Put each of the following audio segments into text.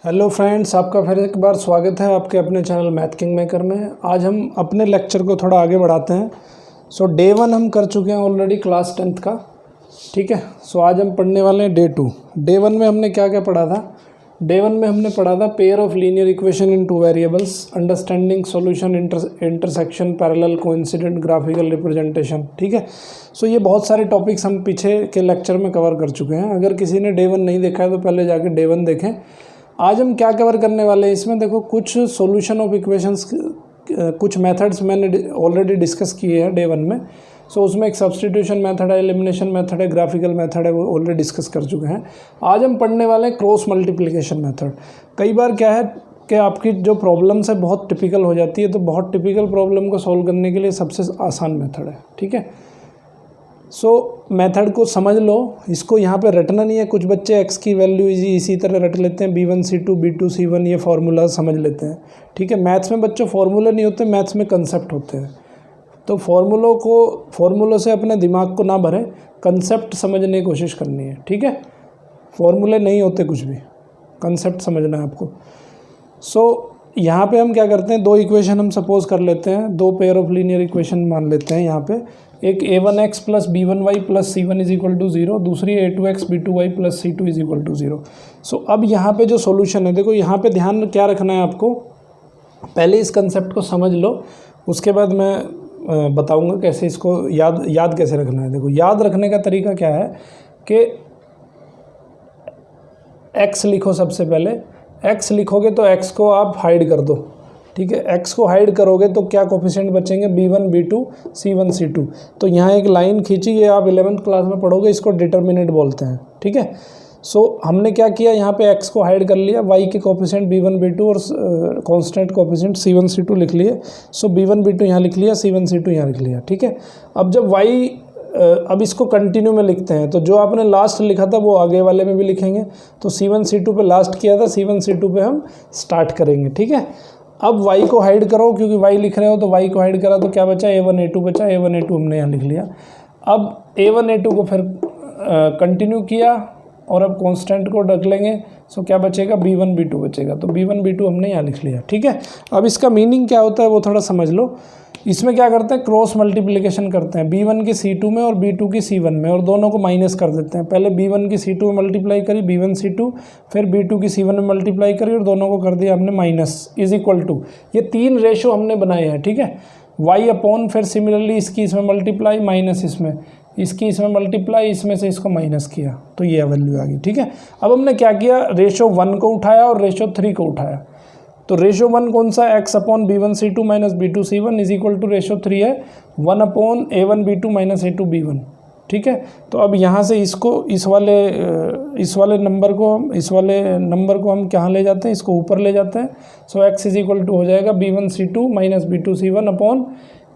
Hello friends, आपका फिर एक बार स्वागत है आपके अपने चैनल मैथ किंग मेकर में। आज हम अपने लेक्चर को थोड़ा आगे बढ़ाते हैं। डे 1 हम कर चुके हैं ऑलरेडी क्लास 10th का, ठीक है। आज हम पढ़ने वाले हैं डे 2। डे 1 में हमने क्या क्या पढ़ा था? डे 1 में हमने पढ़ा था pair of linear equation in 2 variables, understanding solution, intersection, parallel, coincident, graphical representation, ठीक है। ये बहुत सारे टॉपिक्स हम पीछे के लेक्चर में कवर कर चुके हैं। अगर किसी ने डे 1 नहीं देखा है तो पहले जाके डे 1 देखें। आज हम क्या कवर करने वाले हैं इसमें, देखो कुछ सॉल्यूशन ऑफ इक्वेशंस, कुछ मेथड्स मैंने ऑलरेडी डिस्कस किए हैं डे 1 में। उसमें एक सब्स्टिट्यूशन मेथड है, एलिमिनेशन मेथड है, ग्राफिकल मेथड है, वो ऑलरेडी डिस्कस कर चुके हैं। आज हम पढ़ने वाले हैं क्रॉस मल्टीप्लिकेशन मेथड। कई बार क्या है कि आपकी जो प्रॉब्लम्स है बहुत टिपिकल हो जाती है, तो बहुत टिपिकल प्रॉब्लम को सॉल्व करने के लिए सबसे आसान मेथड है, ठीक है। मेथड को समझ लो, इसको यहाँ पे रटना नहीं है। कुछ बच्चे x की वैल्यू इसी तरह रट लेते हैं, b1 c2 b2 c1, ये फार्मूला समझ लेते हैं, ठीक है। मैथ्स में बच्चों फार्मूला नहीं होते, मैथ्स में कंसेप्ट होते हैं। तो फार्मूलों से अपने दिमाग को ना भरें, कंसेप्ट समझने की कोशिश करनी है, ठीक है। फार्मूले नहीं होते कुछ भी, कंसेप्ट समझना है आपको। यहाँ पे हम क्या करते हैं, दो इक्वेशन हम सपोज कर लेते हैं, दो पेयर ऑफ लीनियर इक्वेशन मान लेते हैं। यहाँ पे एक a1x plus b1y plus c1 is equal to 0, दूसरी a2x b2y plus c2 is equal to 0। अब यहाँ पे जो सॉल्यूशन है, देखो यहाँ पे ध्यान क्या रखना है आपको, पहले इस कंसेप्ट को समझ लो, उसके बाद मैं बताऊँगा कैसे इसको याद कैसे रखना है। देखो याद रखने का तरीका क्या है कि x लिखो, सबसे पहले x लिखोगे तो x को आप हाइड कर दो, ठीक है। x को हाइड करोगे तो क्या कोफिशिएंट बचेंगे, b1 b2 c1 c2। तो यहाँ एक लाइन खींची, ये आप 11th क्लास में पढ़ोगे, इसको डिटर्मिनेंट बोलते हैं, ठीक है। हमने क्या किया, यहाँ पे x को हाइड कर लिया, y के कोफिशिएंट b1 b2 और कांस्टेंट कोफिशिएंट c1 c2 लिख लिए। b1 b2 यहाँ लिख लिया, c1 c2 यहाँ लिख लिया, ठीक है। अब जब अब इसको कंटिन्यू में लिखते हैं, तो जो आपने लास्ट लिखा था वो आगे वाले में भी लिखेंगे। तो c1 c2 पे लास्ट किया था, c1 c2 पे हम स्टार्ट करेंगे, ठीक है। अब y को हाइड करो, क्योंकि y लिख रहे हो तो y को हाइड करा तो क्या बचा, a1 a2 बचा, a1 a2 हमने यहाँ लिख लिया। अब a1 a2 को फिर कंटिन्यू किया और अब कांस्टेंट को रख लेंगे। क्या बचेगा, b1 b2 बचेगा। तो b1 b2 हमने यहाँ लिख लिया, ठीक है। अब इसका मीनिंग क्या होता है वो थोड़ा समझ लो। इसमें क्या करते हैं, क्रॉस मल्टीप्लिकेशन करते हैं, b1 की c2 में और b2 की c1 में, और दोनों को माइनस कर देते हैं। पहले b1 की c2 में मल्टीप्लाई करी, b1 c2, फिर b2 की c1 में मल्टीप्लाई करी और दोनों को कर दिया हमने माइनस, इज इक्वल टू। ये 3 रेशो हमने बनाए हैं, ठीक है। y अपॉन, फिर सिमिलरली इसकी इसमें मल्टीप्लाई, माइनस इसमें, इसकी इसमें मल्टीप्लाई, इसमें से इसको माइनस किया, तो ये वैल्यू आ गई, ठीक है। अब हमने क्या किया, रेशो 1 को उठाया और रेशो 3 को उठाया। तो रेशो 1 कौन सा, x upon b1 c2 minus b2 c1 is equal to ratio 3 है 1 upon a1 b2 minus a2 b1, ठीक है। तो अब यहाँ से इसको इस वाले नंबर को हम कहाँ ले जाते हैं, इसको ऊपर ले जाते हैं। x इज इक्वल टू हो जाएगा b1 c2 minus b2 c1 upon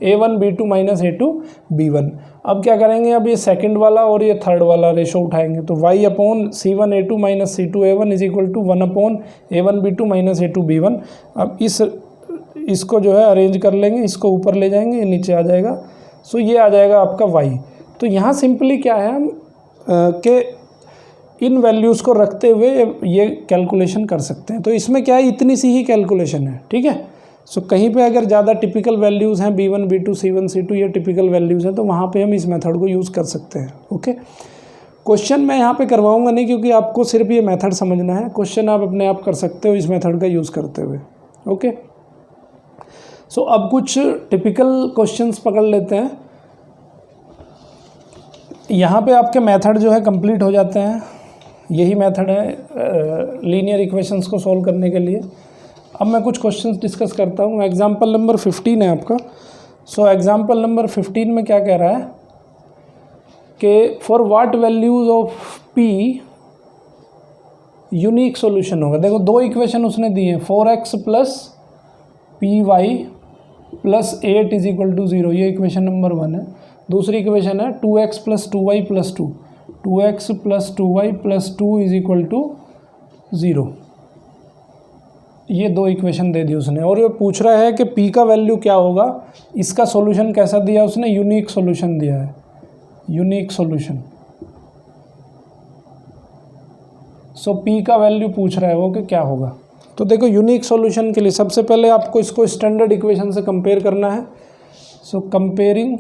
a1 b2 minus a2 b1। अब क्या करेंगे, अब ये सेकंड वाला और ये थर्ड वाला रेशो उठाएंगे। तो y upon c1 a2 minus c2 a1 is equal to 1 upon a1 b2 minus a2 b1। अब इसको जो है अरेंज कर लेंगे, इसको ऊपर ले जाएंगे, ये नीचे आ जाएगा। ये आ जाएगा आपका y। तो यहाँ सिंपली क्या है, हम कि इन वैल्यूज़ को रखते हुए ये कैलकुलेशन कर सकते हैं। तो इसमें क्या है, इतनी सी ही कैलकुलेशन है, ठीक है। कहीं पे अगर ज़्यादा टिपिकल वैल्यूज़ हैं, b1 b2 c1 c2 ये टिपिकल वैल्यूज़ हैं, तो वहाँ पे हम इस मेथड को यूज़ कर सकते हैं, ओके। क्वेश्चन मैं यहाँ पे करवाऊँगा नहीं, क्योंकि आपको सिर्फ ये मेथड समझना है। क्वेश्चन आप अपने आप कर सकते हो इस मेथड का यूज़ करते हुए, ओके। अब कुछ टिपिकल क्वेश्चंस पकड़ लेते हैं। यहाँ पे आपके मेथड जो है कंप्लीट हो जाते हैं। यही मेथड है लीनियर इक्वेशंस को सॉल्व करने के लिए। अब मैं कुछ क्वेश्चंस डिस्कस करता हूँ। एग्जाम्पल नंबर 15 है आपका। एग्जाम्पल नंबर 15 में क्या कह रहा है कि for what values of p unique solution होगा। देखो दो इक्वेशन उसने दी है, 4x plus py plus 8 is equal to 0, ये इक्वेशन नंबर 1 है। दूसरी इक्वेशन है 2x plus 2y plus 2, 2x plus 2y plus 2 is equal to 0। ये दो इक्वेशन दे दी उसने, और ये पूछ रहा है कि p का वैल्यू क्या होगा। इसका सॉल्यूशन कैसा दिया उसने, यूनिक सॉल्यूशन दिया है, यूनिक सॉल्यूशन। सो पी का वैल्यू पूछ रहा है वो कि क्या होगा। तो देखो यूनिक सॉल्यूशन के लिए सबसे पहले आपको इसको स्टैंडर्ड इक्वेशन से कंपेयर करना है। So comparing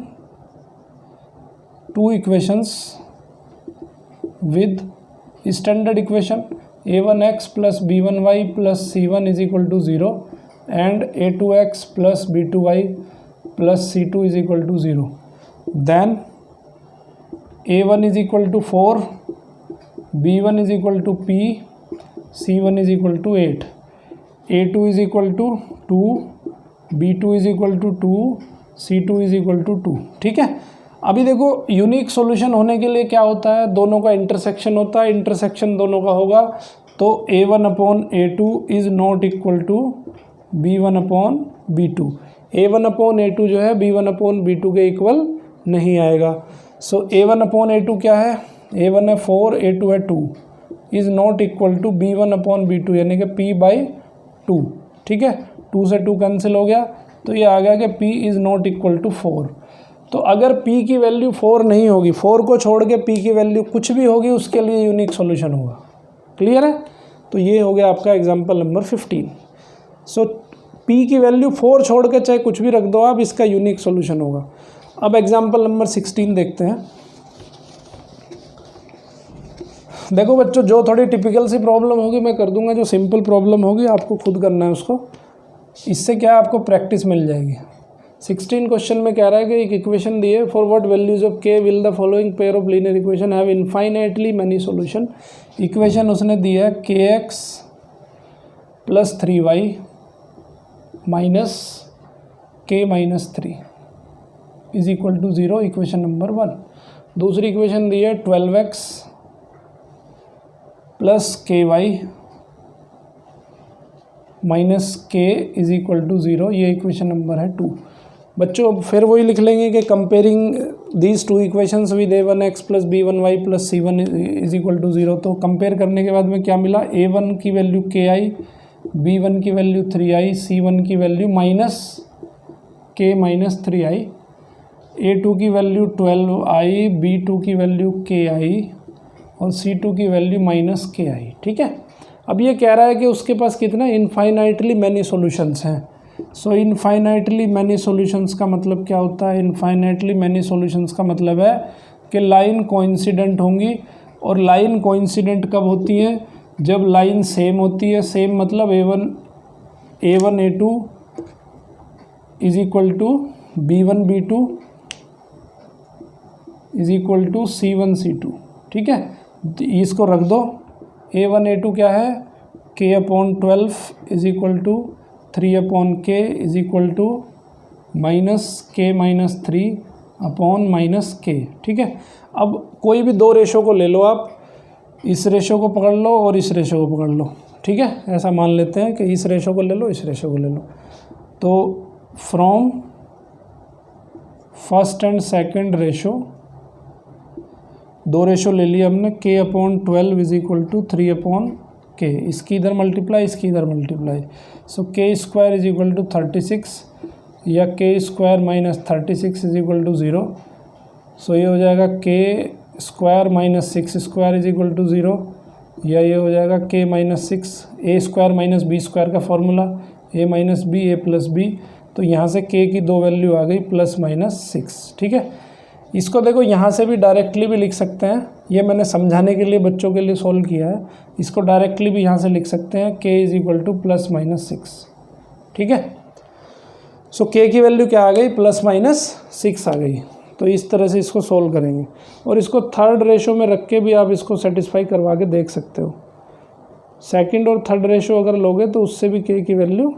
two equations with standard equation a1x plus b1y plus c1 is equal to 0 and a2x plus b2y plus c2 is equal to 0, then a1 is equal to 4, b1 is equal to p, c1 is equal to 8, a2 is equal to 2, b2 is equal to 2, c2 is equal to 2। ठीक है, अभी देखो unique solution होने के लिए क्या होता है, दोनों का इंटरसेक्शन होता है, इंटरसेक्शन दोनों का होगा तो a1 upon a2 is not equal to b1 upon b2। a1 upon a2 जो है b1 अपॉन b2 के इक्वल नहीं आएगा। सो a1 अपॉन a2 क्या है, a1 है 4, a2 है 2, is not equal to b1 upon b2 यानी कि p/2। ठीक है, 2 से 2 कैंसिल हो गया तो ये आ गया कि p is not equal to 4। तो अगर p की वैल्यू 4 नहीं होगी, 4 को छोड़ के p की वैल्यू कुछ भी होगी, उसके लिए यूनिक सॉल्यूशन होगा। क्लियर है, तो ये हो गया आपका एग्जांपल नंबर 15। सो p की वैल्यू 4 छोड़ के चाहे कुछ भी रख दो आप, इसका यूनिक सॉल्यूशन होगा। अब एग्जांपल नंबर 16 देखते हैं। देखो बच्चों, जो थोड़ी टिपिकल सी प्रॉब्लम होगी मैं कर दूंगा, जो सिंपल प्रॉब्लम होगी आपको खुद करना है उसको, इससे क्या आपको प्रैक्टिस मिल जाएगी। 16 क्वेश्चन में कह रहा है कि एक इक्वेशन दी है, फॉर व्हाट वैल्यूज ऑफ के will the following pair of linear equation have infinitely many solution. Equation उसने दी है kx plus 3y minus k minus 3 is equal to 0, equation number 1। दूसरी इक्वेशन दी है 12x plus ky minus k is equal to 0, ये equation number है 2। बच्चों फिर वही लिख लेंगे कि comparing these two equations with a1x plus b1y plus c1 is equal to 0। तो कंपेयर करने के बाद में क्या मिला, a1 की वैल्यू ki, b1 की वैल्यू 3i, c1 की value minus k minus 3i, a2 की वैल्यू 12i, b2 की वैल्यू ki और c2 की वैल्यू माइनस ki। ठीक है, अब ये कह रहा है कि उसके पास कितना इनफाइनाइटली मैनी सॉल्यूशंस हैं। सो इनफाइनाइटली मैनी सॉल्यूशंस का मतलब क्या होता है, इनफाइनाइटली मैनी सॉल्यूशंस का मतलब है कि लाइन कोइंसिडेंट होंगी। और लाइन कोइंसिडेंट कब होती है, जब लाइन सेम होती है। सेम मतलब a1 a2 is equal to b1 b2 is equal to c1 c2। ठीक है, इसको रख दो, a1 a2 क्या है, k upon 12 is equal to 3 upon k is equal to minus k minus 3 upon minus k। ठीक है, अब कोई भी दो रेशो को ले लो आप, इस रेशो को पकड़ लो और इस रेशो को पकड़ लो। ठीक है, ऐसा मान लेते हैं कि इस रेशो को ले लो, इस रेशो को ले लो। तो from first and second ratio, दो रेशो ले लिया हमने, k upon 12 is equal to 3 upon k, इसकी इधर मल्टीप्लाई, इसकी इधर multiply. So k square is equal to 36 या k square minus 36 is equal to 0। So ये हो जाएगा k square minus 6 square is equal to 0, या ये हो जाएगा k minus 6, a square minus b square का formula a minus B A plus B. तो यहाँ से k की दो वैल्यू आ गई प्लस माइनस 6। ठीक है, इसको देखो यहाँ से भी डायरेक्टली भी लिख सकते हैं, ये मैंने समझाने के लिए बच्चों के लिए सॉल्व किया है। इसको डायरेक्टली भी यहाँ से लिख सकते हैं, k is equal two plus minus 6। ठीक है, सो k की वैल्यू क्या आ गई, प्लस माइनस 6 आ गई। तो इस तरह से इसको सोल्व करेंगे और इसको थर्ड रेशो में रख के भी आप इसको सेटिस्फाई करवा के देख सकते हो। सेकंड और थर्ड रेशो अगर लोगे तो उससे भी k की वैल्यू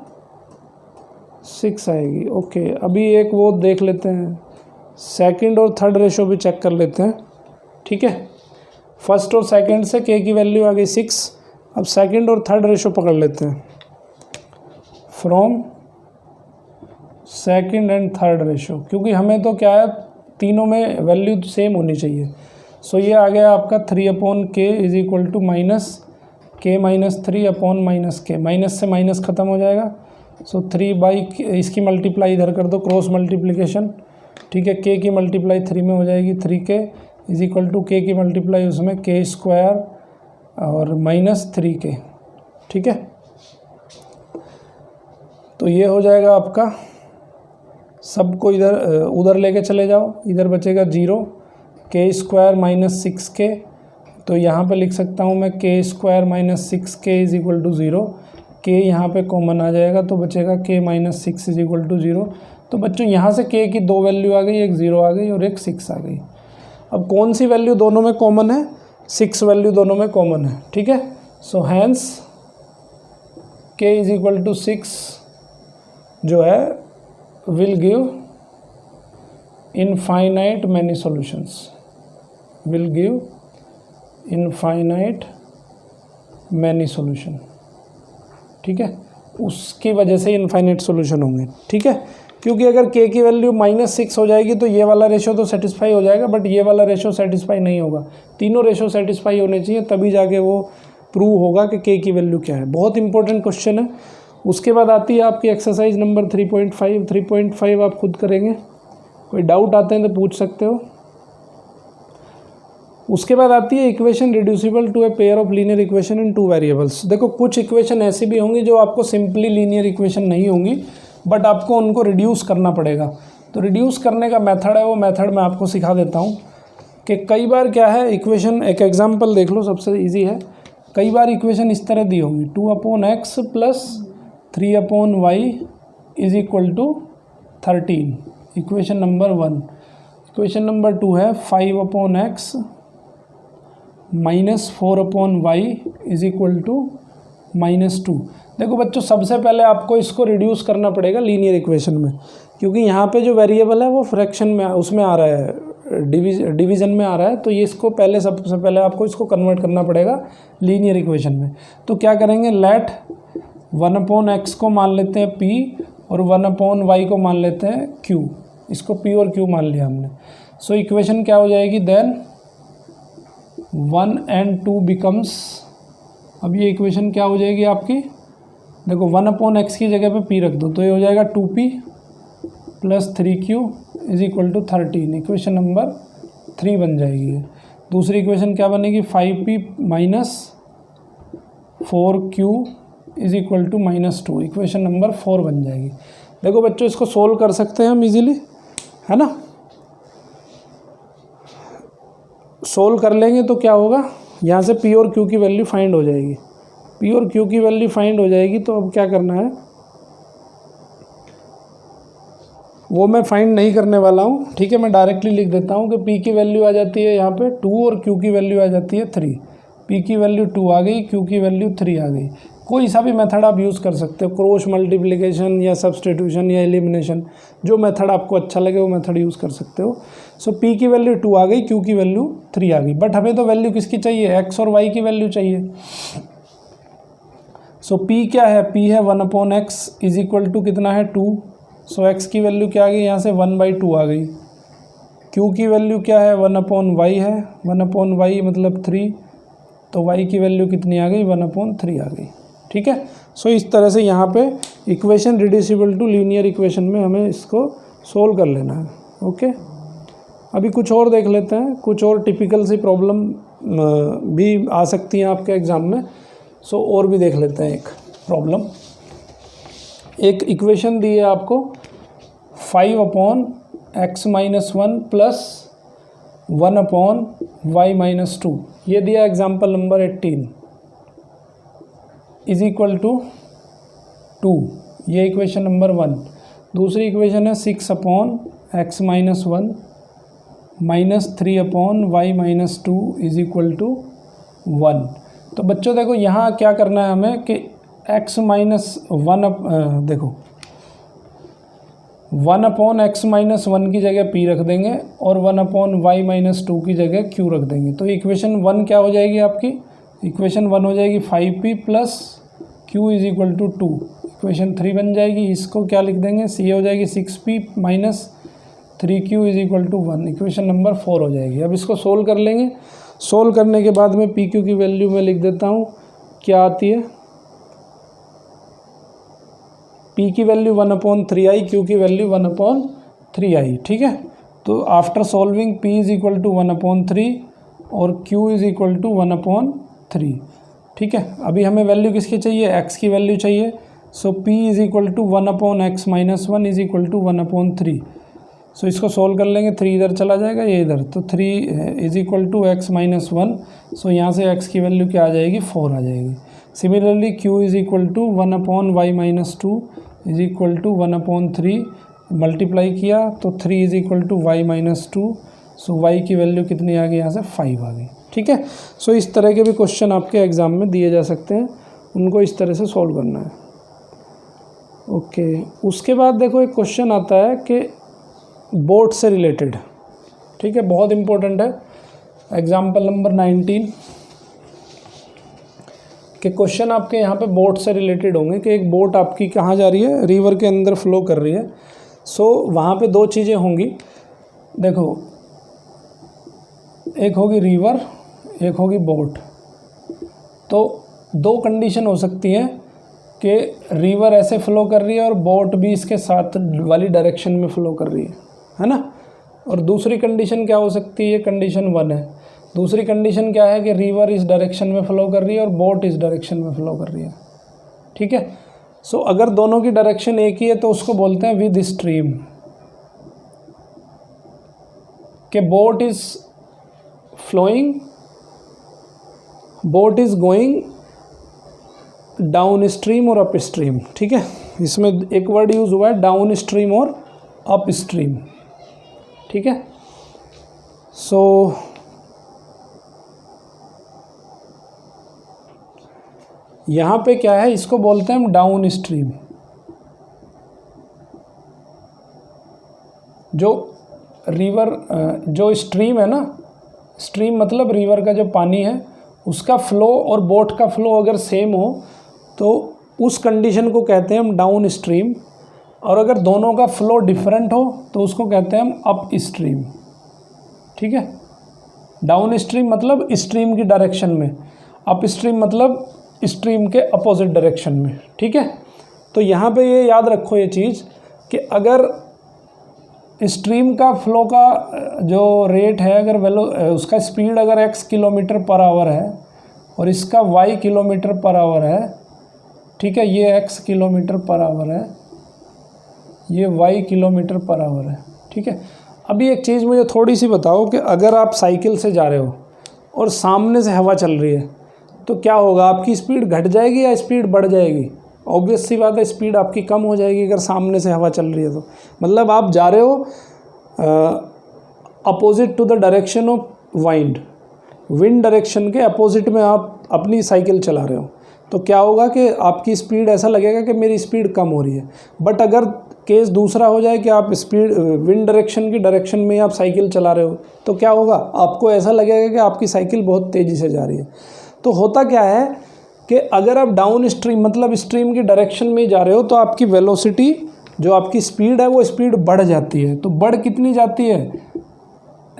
6 आएगी। ओके, अभी एक वो देख लेते हैं, सेकंड और थर्ड रेशो भी चेक कर लेते हैं। ठीक है, फर्स्ट और सेकंड से k की वैल्यू आ गई 6। अब सेकंड और थर्ड रेशो पकड़ लेते हैं, from second and third ratio, क्योंकि हमें तो क्या है, तीनों में वैल्यू सेम होनी चाहिए। सो ये आ गया आपका 3 upon k is equal to minus k minus 3 upon minus k, minus से माइनस ख़त्म हो जाएगा। सो 3 बाई, इसकी मल्टीप्लाई इधर कर दो, क्रॉस मल्टीप्लिकेशन। ठीक है, k की मल्टीप्लाई 3 में हो जाएगी, 3k is equal to k की मल्टीप्लाई उसमें k स्क्वायर और -3k, ठीक है। तो ये हो जाएगा आपका, सबको इधर उधर लेके चले जाओ, इधर बचेगा 0, k² -6k, तो यहाँ पे लिख सकता हूँ मैं k² -6k = 0, k यहाँ पे कॉमन आ जाएगा तो बचेगा k - 6 = 0। तो बच्चों यहाँ से k की 2 वैल्यू आ गई, एक 0 आ गई और एक 6 आ गई। अब कौन सी वैल्यू दोनों में कॉमन है? 6 वैल्यू दोनों में कॉमन है, ठीक है। सो हैंस k = 6 जो है will give infinite many solutions, will give infinite many solution, ठीक है। उसकी वजह से इनफाइनाइट सॉल्यूशन होंगे, ठीक है। क्योंकि अगर k की वैल्यू -6 हो जाएगी तो ये वाला रेशो तो सेटिस्फाई हो जाएगा, बट ये वाला रेशो सेटिस्फाई नहीं होगा। तीनों रेशो सेटिस्फाई होने चाहिए, तभी जाके वो प्रूव होगा कि k की वैल्यू क्या है। बहुत इंपॉर्टेंट क्वेश्चन है। उसके बाद आती है आपकी एक्सरसाइज नंबर 3.5। 3.5 आप खुद करेंगे, कोई डाउट आते हैं तो पूछ सकते हो। उसके बाद आती है equation reducible to a pair of linear equation in 2 variables. देखो कुछ इक्वेशन ऐसी भी होंगी जो आपको सिंपली लीनियर इक्वेशन नहीं होंगी, बट आपको उनको रिड्यूस करना पड़ेगा। तो रिड्यूस करने का मेथड है, वो मेथड मैं आपको सिखा देता हूँ कि कई बार क्या है इक्वेशन, एक एग्जांपल देख लो, सबसे इजी है। कई बार इक्वेशन इस तरह दी होंगी, 2/x + 3/y = 13, equation number 1। Equation number 2 है 5/x - 4/y = -2। देखो बच्चों, सबसे पहले आपको इसको रिड्यूस करना पड़ेगा लीनियर इक्वेशन में, क्योंकि यहाँ पे जो वेरिएबल है वो फ्रैक्शन में उसमें आ रहा है, डिवीज़न में आ रहा है। तो ये इसको पहले, सबसे पहले आपको इसको कन्वर्ट करना पड़ेगा लीनियर इक्वेशन में। तो क्या करेंगे, लेट 1/x को मान लेते हैं p और 1/y को मान लेते हैं q। इसको p और q मान लिया हमने। सो इक्वेशन क्या हो जाएगी, देन 1 and 2 बिकम्स, अब ये इक्वेशन क्या हो जाएगी आपकी, देखो 1/x की जगह पे p रख दो तो ये हो जाएगा 2p + 3q = 13, इक्वेशन नंबर 3 बन जाएगी। दूसरी इक्वेशन क्या बनेगी, 5p - 4q = -2, इक्वेशन नंबर 4 बन जाएगी। देखो बच्चों, इसको सोल्व कर सकते हैं हम इजीली, है ना। सोल्व कर लेंगे तो क्या होगा, यहाँ से p और q की वैल्यू फाइंड हो जाएगी। p और q की वैल्यू फाइंड हो जाएगी तो अब क्या करना है, वो मैं फाइंड नहीं करने वाला हूँ, ठीक है। मैं डायरेक्टली लिख देता हूँ कि p की वैल्यू आ जाती है यहाँ पे 2 और q की वैल्यू आ जाती है 3। p की वैल्यू 2 आ गई, q की वैल्यू 3 आ गई। कोई सा भी मेथड आप यूज़ कर सकते हो, क्रॉस मल्टीप्लिकेशन या सब्सटीट्यूशन या एलिमिनेशन, जो मेथड आपको अच्छा लगे वो मेथड यूज़ कर सकते हो। सो p की वैल्यू 2 आ गई, q की वैल्यू 3 आ गई, बट हमें तो वैल्यू किसकी चाहिए, x और y की वैल्यू चाहिए। सो p क्या है, p है 1/x = कितना है 2। सो x की वैल्यू क्या आ गई, यहाँ से 1/2 आ गई। q की वैल्यू क्या है, 1/y है, 1/y मतलब 3, तो y की वैल्यू कितनी आ गई, 1/3 आ गई, ठीक है। सो इस तरह से यहाँ पे equation reducible to linear equation में हमें इसको सोल्व कर लेना है, ओके। अभी कुछ और देख लेते हैं, कुछ और टिपिकल सी प्रॉब्लम भी आ सकती हैं आपके एग्ज़ाम में। सो और भी देख लेते हैं एक प्रॉब्लम। एक इक्वेशन दी है आपको 5/x - 1 + 1/y - 2, ये दिया एग्जाम्पल नंबर 18 = 2, ये इक्वेशन नंबर 1। दूसरी इक्वेशन है 6/x - 1 - 3/y - 2 = 1। तो बच्चों देखो यहाँ क्या करना है हमें कि x - 1 देखो 1/x - 1 की जगह p रख देंगे और 1/y - 2 की जगह q रख देंगे। तो इक्वेशन 1 क्या हो जाएगी आपकी, इक्वेशन 1 हो जाएगी 5p + q = 2, इक्वेशन 3 बन जाएगी। इसको क्या लिख देंगे, c हो जाएगी 6p - 3q = 1, इक्वेशन नंबर 4 हो जाएगी। अब इसको सोल्व कर लेंगे। सोल्व करने के बाद में pq की वैल्यू मैं लिख देता हूँ, क्या आती है, p की वैल्यू 1/3i, q की वैल्यू 1/3i, ठीक है। तो आफ्टर सॉल्विंग p = 1/3 और q = 3। ठीक है, अभी हमें वैल्यू किसकी चाहिए, x की वैल्यू चाहिए। So p is equal to 1/x minus 1 is equal to 1/3। So इसको सोल्व कर लेंगे, 3 इधर चला जाएगा, ये इधर, तो 3 is equal to x minus 1। So यहाँ से x की वैल्यू क्या आ जाएगी, 4 आ जाएगी। Similarly q is equal to 1/y minus 2 is equal to 1/3। Multiply किया तो 3 is equal to y minus 2। So y की वैल्यू कितनी आ गई, यहाँ से 5 आ गई। ठीक है, सो इस तरह के भी क्वेश्चन आपके एग्ज़ाम में दिए जा सकते हैं, उनको इस तरह से सॉल्व करना है। ओके, उसके बाद देखो एक क्वेश्चन आता है कि बोट से रिलेटेड। ठीक है, बहुत इंपॉर्टेंट है। एग्जाम्पल नंबर 19 के क्वेश्चन आपके यहाँ पे बोट से रिलेटेड होंगे कि एक बोट आपकी कहाँ जा रही है, रिवर के अंदर फ्लो कर रही है। सो वहाँ पे दो चीज़ें होंगी, देखो एक होगी रिवर, एक होगी बोट। तो दो कंडीशन हो सकती हैं कि रिवर ऐसे फ़्लो कर रही है और बोट भी इसके साथ वाली डायरेक्शन में फ़्लो कर रही है ना। और दूसरी कंडीशन क्या हो सकती है, कंडीशन 1 है। दूसरी कंडीशन क्या है कि रिवर इस डायरेक्शन में फ़्लो कर रही है और बोट इस डायरेक्शन में फ़्लो कर रही है। ठीक है, सो अगर दोनों की डायरेक्शन एक ही है तो उसको बोलते हैं विद स्ट्रीम, कि boat is flowing, boat is going down stream और अप स्ट्रीम। ठीक है, इसमें एक वर्ड यूज़ हुआ है डाउन स्ट्रीम और अप स्ट्रीम। ठीक है, सो यहाँ पे क्या है, इसको बोलते हैं हम डाउन स्ट्रीम। जो रिवर, जो स्ट्रीम है ना, स्ट्रीम मतलब रिवर का जो पानी है उसका फ़्लो और बोट का फ़्लो अगर सेम हो तो उस कंडीशन को कहते हैं हम डाउन स्ट्रीम। और अगर दोनों का फ़्लो डिफरेंट हो तो उसको कहते हैं हम अप स्ट्रीम। ठीक है, डाउन स्ट्रीम मतलब स्ट्रीम की डायरेक्शन में, अप स्ट्रीम मतलब स्ट्रीम के अपोजिट डायरेक्शन में। ठीक है, तो यहाँ पे ये याद रखो ये चीज़ कि अगर स्ट्रीम का फ़्लो का जो रेट है, अगर उसका स्पीड अगर x किलोमीटर पर आवर है और इसका y किलोमीटर पर आवर है, ठीक है, ये x किलोमीटर पर आवर है, ये y किलोमीटर पर आवर है। ठीक है, अभी एक चीज़ मुझे थोड़ी सी बताओ कि अगर आप साइकिल से जा रहे हो और सामने से हवा चल रही है तो क्या होगा, आपकी स्पीड घट जाएगी या स्पीड बढ़ जाएगी? ऑब्वियस सी बात है, स्पीड आपकी कम हो जाएगी अगर सामने से हवा चल रही है तो। मतलब आप जा रहे हो opposite to the direction of wind direction के अपोजिट में आप अपनी साइकिल चला रहे हो, तो क्या होगा कि आपकी स्पीड ऐसा लगेगा कि मेरी स्पीड कम हो रही है। बट अगर केस दूसरा हो जाए कि आप स्पीड विंड डायरेक्शन की डायरेक्शन में आप साइकिल चला रहे हो तो क्या होगा, आपको ऐसा लगेगा कि आपकी साइकिल बहुत तेज़ी से जा रही है। तो होता क्या है कि अगर आप डाउन स्ट्रीम मतलब स्ट्रीम की डायरेक्शन में जा रहे हो तो आपकी वेलोसिटी, जो आपकी स्पीड है, वो स्पीड बढ़ जाती है। तो बढ़ कितनी जाती है,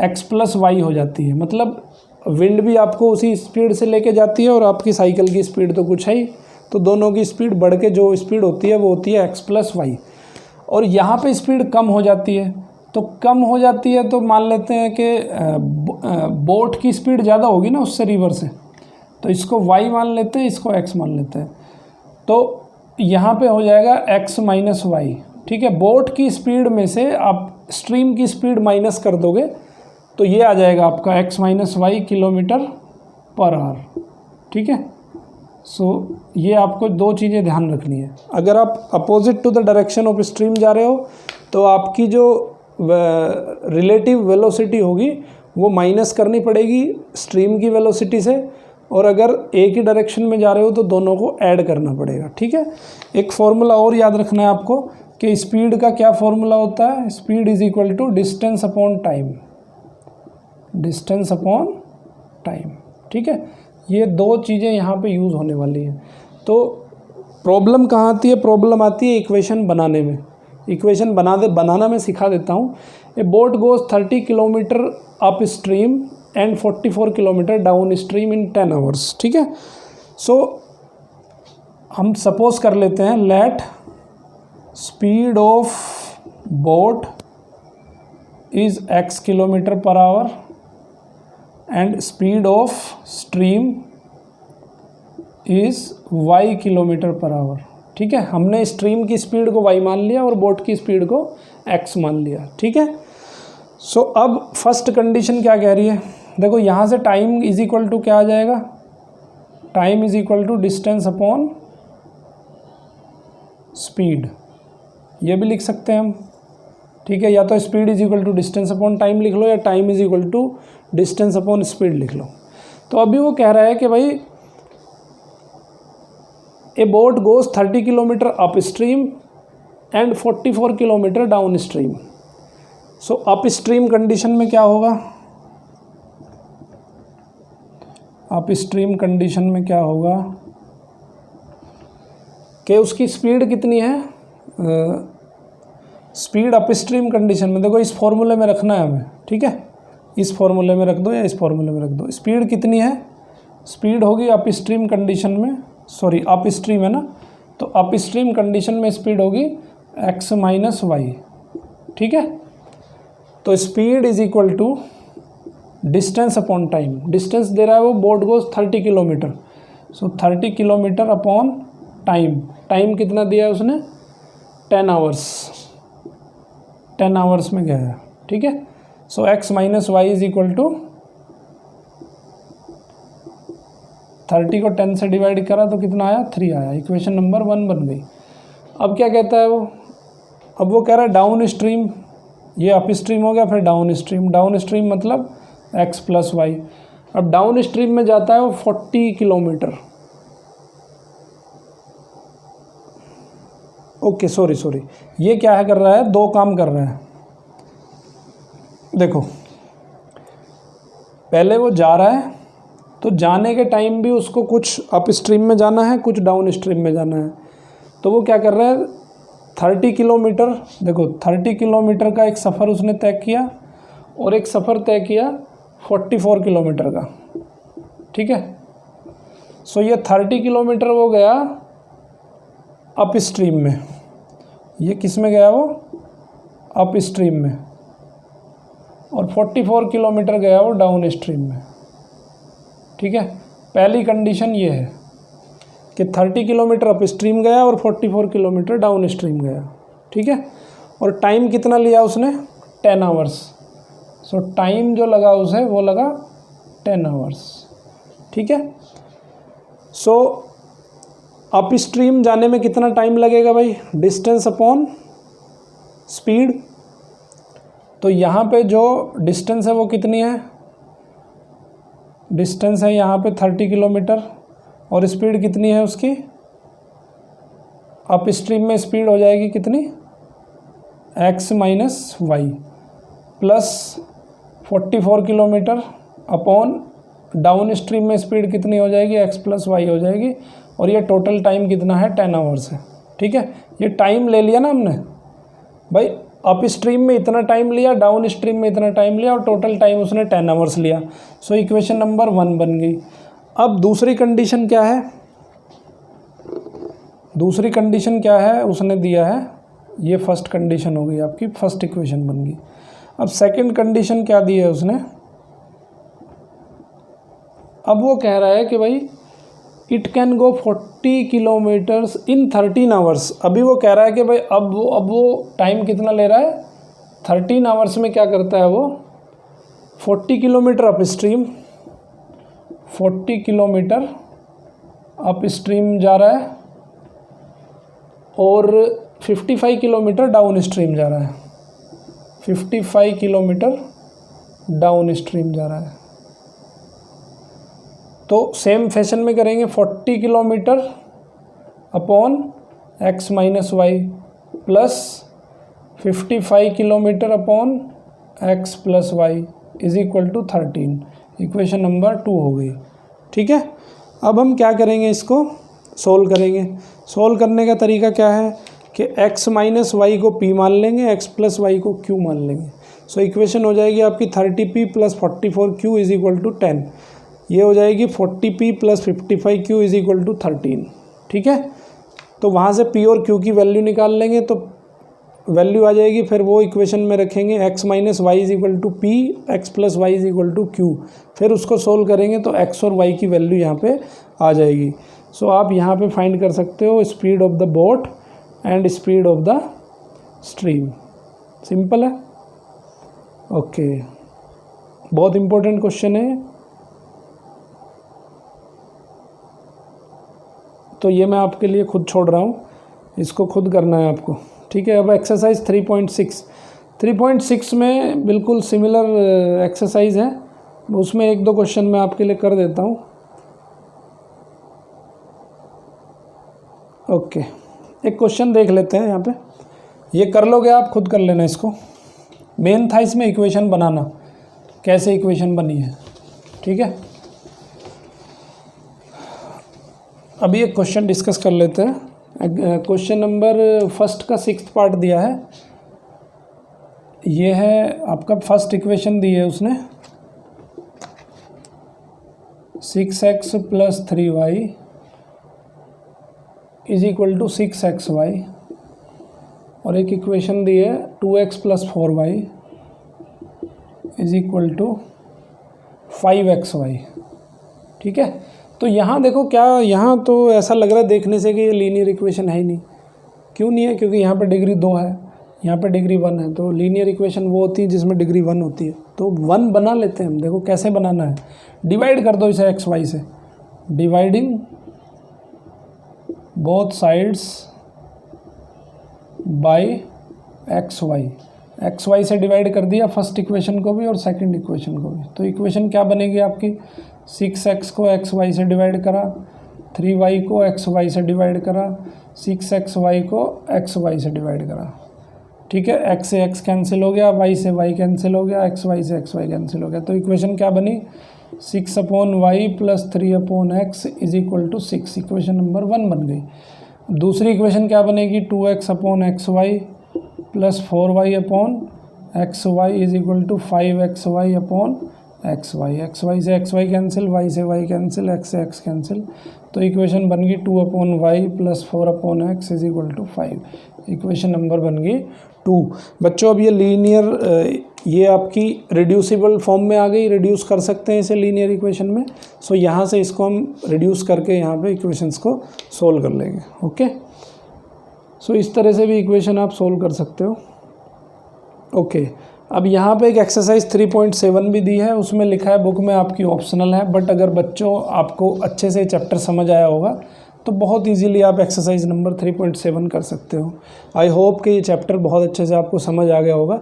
x प्लस वाई हो जाती है। मतलब विंड भी आपको उसी स्पीड से लेके जाती है और आपकी साइकिल की स्पीड तो कुछ है ही, तो दोनों की स्पीड बढ़ के जो स्पीड होती है वो होती है x प्लस वाई। और यहाँ पे स्पीड कम हो जाती है, तो कम हो जाती है तो मान लेते हैं कि बोट की स्पीड ज़्यादा होगी ना उससे, रिवर से, तो इसको y मान लेते हैं, इसको x मान लेते हैं। तो यहाँ पे हो जाएगा x माइनस वाई। ठीक है, बोट की स्पीड में से आप स्ट्रीम की स्पीड माइनस कर दोगे तो ये आ जाएगा आपका x minus y kilometre per hour. ठीक है, सो ये आपको दो चीज़ें ध्यान रखनी है। अगर आप opposite to the direction of stream जा रहे हो तो आपकी जो रिलेटिव वेलोसिटी होगी वो माइनस करनी पड़ेगी स्ट्रीम की वेलोसिटी से, और अगर एक ही डायरेक्शन में जा रहे हो तो दोनों को ऐड करना पड़ेगा। ठीक है, एक फॉर्मूला और याद रखना है आपको कि स्पीड का क्या फॉर्मूला होता है, speed is equal to distance upon time, distance upon time. ठीक है, ये दो चीज़ें यहाँ पे यूज़ होने वाली हैं। तो प्रॉब्लम कहाँ आती है, प्रॉब्लम आती है इक्वेशन बनाने में। इक्वेशन बनाना मैं सिखा देता हूँ। ए boat goes 30 kilometre up stream and 44 kilometre down stream in 10 hours. ठीक है, सो हम सपोज कर लेते हैं let speed of boat is x kilometre per our and speed of stream is y kilometre per hour. ठीक है, हमने स्ट्रीम की स्पीड को y मान लिया और बोट की स्पीड को x मान लिया। ठीक है, सो अब फर्स्ट कंडीशन क्या कह रही है, देखो यहाँ से टाइम इज इक्वल टू क्या आ जाएगा, time is equal to distance upon speed, ये भी लिख सकते हैं हम। ठीक है, या तो speed is equal to distance upon time लिख लो या time is equal to distance upon speed लिख लो। तो अभी वो कह रहा है कि भाई ए boat goes 30 kilometre up stream and 44 kilometre down stream. So up stream condition में क्या होगा, अप स्ट्रीम कंडीशन में क्या होगा कि उसकी स्पीड कितनी है, स्पीड अप स्ट्रीम कंडीशन में देखो इस फॉर्मूले में रखना है हमें। ठीक है, इस फॉर्मूले में रख दो या इस फॉर्मूले में रख दो। स्पीड कितनी है, स्पीड होगी अप स्ट्रीम कंडीशन में, सॉरी अप स्ट्रीम है ना, तो अप स्ट्रीम कंडीशन में स्पीड होगी x माइनस वाई। ठीक है, तो speed is equal to distance upon time, distance दे रहा है वो boat goes 30 kilometre, so 30 kilometre upon time, time कितना दिया है उसने 10 आवर्स, 10 आवर्स में गया है। ठीक है, so x minus y is equal to 30 को 10 से डिवाइड करा तो कितना आया 3 आया, इक्वेशन नंबर 1 बन गई। अब क्या कहता है वो, अब वो कह रहा है डाउन स्ट्रीम, ये अप स्ट्रीम हो गया, फिर डाउन स्ट्रीम, डाउन स्ट्रीम मतलब x प्लस वाई। अब डाउन स्ट्रीम में जाता है वो 40 किलोमीटर, ओके सॉरी, ये क्या है कर रहा है, दो काम कर रहा है। देखो पहले वो जा रहा है तो जाने के टाइम भी उसको कुछ अप स्ट्रीम में जाना है, कुछ डाउन स्ट्रीम में जाना है। तो वो क्या कर रहा है 30 किलोमीटर, देखो 30 किलोमीटर का एक सफ़र उसने तय किया और एक सफ़र तय किया 44 किलोमीटर का। ठीक है, सो ये 30 किलोमीटर वो गया अप स्ट्रीम में, ये किस में गया वो अप स्ट्रीम में, और 44 किलोमीटर गया वो डाउन स्ट्रीम में। ठीक है, पहली कंडीशन ये है कि 30 किलोमीटर अप स्ट्रीम गया और 44 किलोमीटर डाउन स्ट्रीम गया। ठीक है, और टाइम कितना लिया उसने 10 आवर्स, सो टाइम जो लगा उसे वो लगा 10 आवर्स। ठीक है, सो अप स्ट्रीम जाने में कितना टाइम लगेगा भाई, डिस्टेंस अपॉन स्पीड। तो यहाँ पे जो डिस्टेंस है वो कितनी है, डिस्टेंस है यहाँ पे 30 किलोमीटर और स्पीड कितनी है उसकी, अप स्ट्रीम में स्पीड हो जाएगी कितनी x minus y plus 44 kilometre upon down stream में स्पीड कितनी हो जाएगी x प्लस वाई हो जाएगी, और ये टोटल टाइम कितना है 10 आवर्स है। ठीक है, ये टाइम ले लिया ना हमने भाई, अप स्ट्रीम में इतना टाइम लिया, डाउन स्ट्रीम में इतना टाइम लिया और टोटल टाइम उसने 10 आवर्स लिया। सो इक्वेशन नंबर 1 बन गई। अब दूसरी कंडीशन क्या है, दूसरी कंडीशन क्या है उसने दिया है, ये फर्स्ट कंडीशन हो गई आपकी, फर्स्ट इक्वेशन बन गई। अब सेकंड कंडीशन क्या दी है उसने, अब वो कह रहा है कि भाई it can go 40 kilometres in 13 hours. अभी वो कह रहा है कि भाई अब वो टाइम कितना ले रहा है 13 आवर्स में क्या करता है वो 40 kilometre up stream, 40 kilometre up stream जा रहा है और 55 किलोमीटर डाउन स्ट्रीम जा रहा है, 55 किलोमीटर डाउन स्ट्रीम जा रहा है। तो सेम फैशन में करेंगे 40 kilometre upon x minus y plus 55 kilometre upon x plus y is equal to 13, equation number 2 हो गई। ठीक है, अब हम क्या करेंगे, इसको सोल्व करेंगे। सोल्व करने का तरीका क्या है कि x माइनस वाई को p मान लेंगे, x प्लस वाई को q मान लेंगे। सो इक्वेशन हो जाएगी आपकी 30p plus 44q is equal to 10, ये हो जाएगी 40p plus 55q is equal to 13। ठीक है, तो वहाँ से p और q की वैल्यू निकाल लेंगे तो वैल्यू आ जाएगी, फिर वो इक्वेशन में रखेंगे x minus y is equal to p, x plus y is equal to q, फिर उसको सोल्व करेंगे तो x और y की वैल्यू यहाँ पे आ जाएगी। सो आप यहाँ पे फाइंड कर सकते हो speed of the boat and speed of the stream. Simple है। ओके, बहुत इंपॉर्टेंट क्वेश्चन है। तो ये मैं आपके लिए खुद छोड़ रहा हूँ, इसको खुद करना है आपको, ठीक है। अब एक्सरसाइज 3.6 में बिल्कुल सिमिलर एक्सरसाइज है, उसमें एक दो क्वेश्चन मैं आपके लिए कर देता हूँ। ओके, एक क्वेश्चन देख लेते हैं यहाँ पे, ये कर लोगे आप, खुद कर लेना इसको। मेन था इसमें इक्वेशन बनाना, कैसे इक्वेशन बनी है, ठीक है। अभी एक क्वेश्चन डिस्कस कर लेते हैं। क्वेश्चन नंबर फर्स्ट का 6th पार्ट दिया है। ये है आपका फर्स्ट इक्वेशन दी है उसने, 6x + 3y = 6xy, और एक इक्वेशन दी है 2x + 4y = 5xy, ठीक है। तो यहाँ देखो क्या, यहाँ तो ऐसा लग रहा है देखने से कि ये लीनियर इक्वेशन है ही नहीं। क्यों नहीं है? क्योंकि यहाँ पे डिग्री 2 है, यहाँ पे डिग्री 1 है। तो लीनियर इक्वेशन वो होती है जिसमें डिग्री 1 होती है। तो 1 बना लेते हैं हम। देखो कैसे बनाना है, डिवाइड कर दो इसे एक्स वाई से, dividing both sides by x y से डिवाइड कर दिया फर्स्ट इक्वेशन को भी और सेकंड इक्वेशन को भी। तो इक्वेशन क्या बनेगी आपकी, 6x को xy से डिवाइड करा, 3y को xy से डिवाइड करा, 6xy को xy से डिवाइड करा, ठीक है। x से x कैंसिल हो गया, y से y कैंसिल हो गया, xy से xy कैंसिल हो गया। तो इक्वेशन क्या बनी, 6/y + 3/x = 6। इक्वेशन नंबर 1 बन गई। दूसरी इक्वेशन क्या बनेगी, 2x/xy + 4y/xy = 5xy/xy। xy से xy कैंसिल, y से y कैंसिल, x से x कैंसिल। तो इक्वेशन बन गई 2/y + 4/x = 5। इक्वेशन नंबर बन गई 2। बच्चों अब ये लीनियर, ये आपकी रिड्यूसिबल फॉर्म में आ गई, रिड्यूस कर सकते हैं इसे लीनियर इक्वेशन में। सो यहाँ से इसको हम रिड्यूस करके यहाँ पे इक्वेशंस को सोल्व कर लेंगे। ओके, सो इस तरह से भी इक्वेशन आप सोल्व कर सकते हो। ओके, अब यहाँ पे एक एक्सरसाइज 3.7 भी दी है, उसमें लिखा है बुक में आपकी ऑप्शनल है, बट अगर बच्चों आपको अच्छे से चैप्टर समझ आया होगा तो बहुत इजीली आप एक्सरसाइज नंबर 3.7 कर सकते हो। आई होप कि ये चैप्टर बहुत अच्छे से आपको समझ आ गया होगा।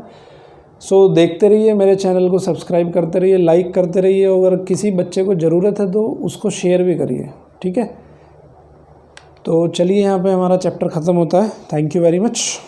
सो देखते रहिए, मेरे चैनल को सब्सक्राइब करते रहिए, लाइक करते रहिए, अगर किसी बच्चे को ज़रूरत है तो उसको शेयर भी करिए, ठीक है। तो चलिए यहाँ पे हमारा चैप्टर ख़त्म होता है। Thank you very much.